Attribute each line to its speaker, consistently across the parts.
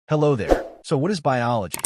Speaker 1: Hello there. So what is biology?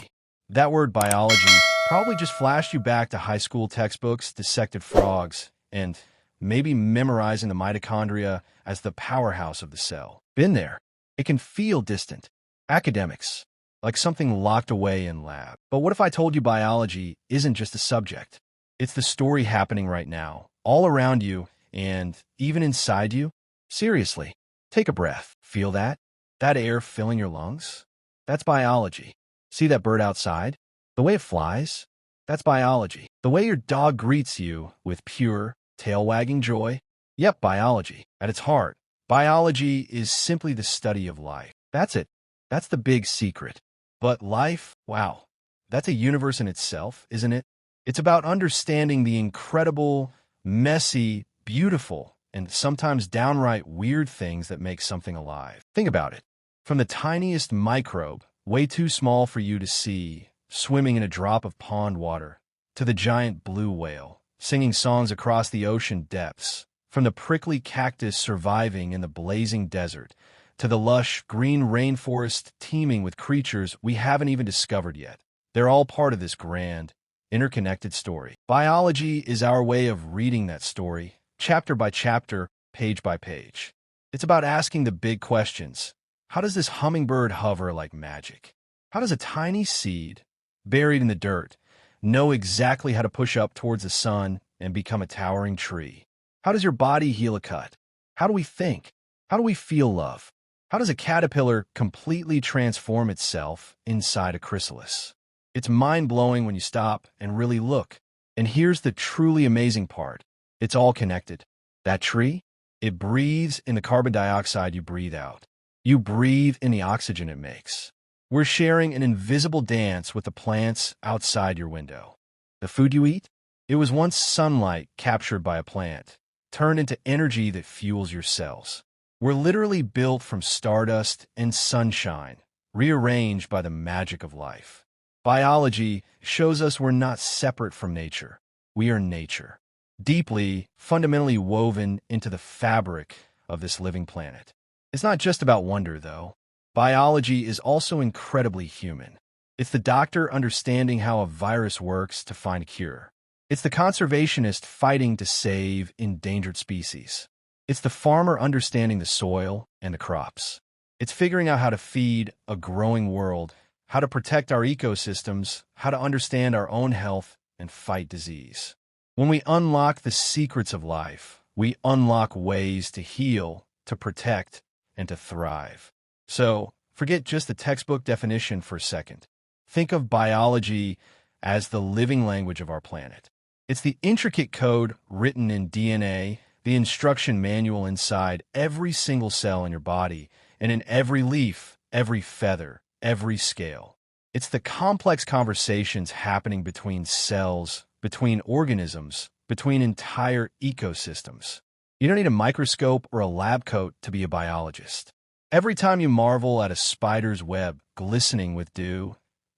Speaker 1: That word biology probably just flashed you back to high school textbooks, dissected frogs, and maybe memorizing the mitochondria as the powerhouse of the cell. Been there. It can feel distant. Academics, like something locked away in lab. But what if I told you biology isn't just a subject? It's the story happening right now, all around you, and even inside you. Seriously, take a breath. Feel that? That air filling your lungs? That's biology. See that bird outside? The way it flies? That's biology. The way your dog greets you with pure, tail-wagging joy? Yep, biology. At its heart, biology is simply the study of life. That's it. That's the big secret. But life, wow, that's a universe in itself, isn't it? It's about understanding the incredible, messy, beautiful, and sometimes downright weird things that make something alive. Think about it. From the tiniest microbe, way too small for you to see, swimming in a drop of pond water, to the giant blue whale, singing songs across the ocean depths, from the prickly cactus surviving in the blazing desert, to the lush green rainforest teeming with creatures we haven't even discovered yet. They're all part of this grand, interconnected story. Biology is our way of reading that story, chapter by chapter, page by page. It's about asking the big questions. How does this hummingbird hover like magic? How does a tiny seed, buried in the dirt, know exactly how to push up towards the sun and become a towering tree? How does your body heal a cut? How do we think? How do we feel love? How does a caterpillar completely transform itself inside a chrysalis? It's mind-blowing when you stop and really look. And here's the truly amazing part. It's all connected. That tree, it breathes in the carbon dioxide you breathe out. You breathe in the oxygen it makes. We're sharing an invisible dance with the plants outside your window. The food you eat? It was once sunlight captured by a plant, turned into energy that fuels your cells. We're literally built from stardust and sunshine, rearranged by the magic of life. Biology shows us we're not separate from nature. We are nature, deeply, fundamentally woven into the fabric of this living planet. It's not just about wonder, though. Biology is also incredibly human. It's the doctor understanding how a virus works to find a cure. It's the conservationist fighting to save endangered species. It's the farmer understanding the soil and the crops. It's figuring out how to feed a growing world, how to protect our ecosystems, how to understand our own health and fight disease. When we unlock the secrets of life, we unlock ways to heal, to protect, and to thrive. So, forget just the textbook definition for a second. Think of biology as the living language of our planet. It's the intricate code written in DNA, the instruction manual inside every single cell in your body, and in every leaf, every feather, every scale. It's the complex conversations happening between cells, between organisms, between entire ecosystems. You don't need a microscope or a lab coat to be a biologist. Every time you marvel at a spider's web glistening with dew,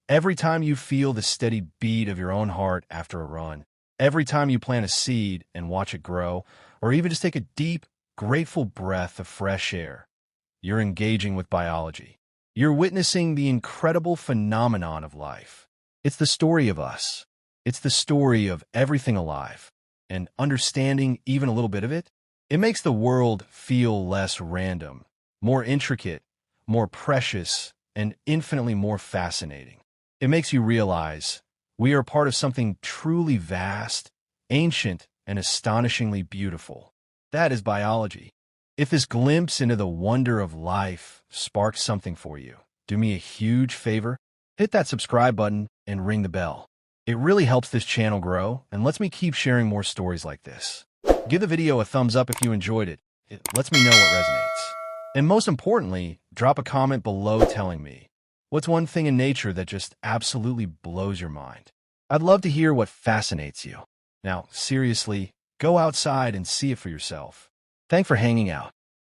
Speaker 1: every time you feel the steady beat of your own heart after a run, every time you plant a seed and watch it grow, or even just take a deep, grateful breath of fresh air, you're engaging with biology. You're witnessing the incredible phenomenon of life. It's the story of us. It's the story of everything alive. And understanding even a little bit of it, it makes the world feel less random, more intricate, more precious, and infinitely more fascinating. It makes you realize we are part of something truly vast, ancient, and astonishingly beautiful. That is biology. If this glimpse into the wonder of life sparks something for you, do me a huge favor. Hit that subscribe button and ring the bell. It really helps this channel grow and lets me keep sharing more stories like this. Give the video a thumbs up if you enjoyed it. It lets me know what resonates. And most importantly, drop a comment below telling me, what's one thing in nature that just absolutely blows your mind? I'd love to hear what fascinates you. Now, seriously, go outside and see it for yourself. Thanks for hanging out.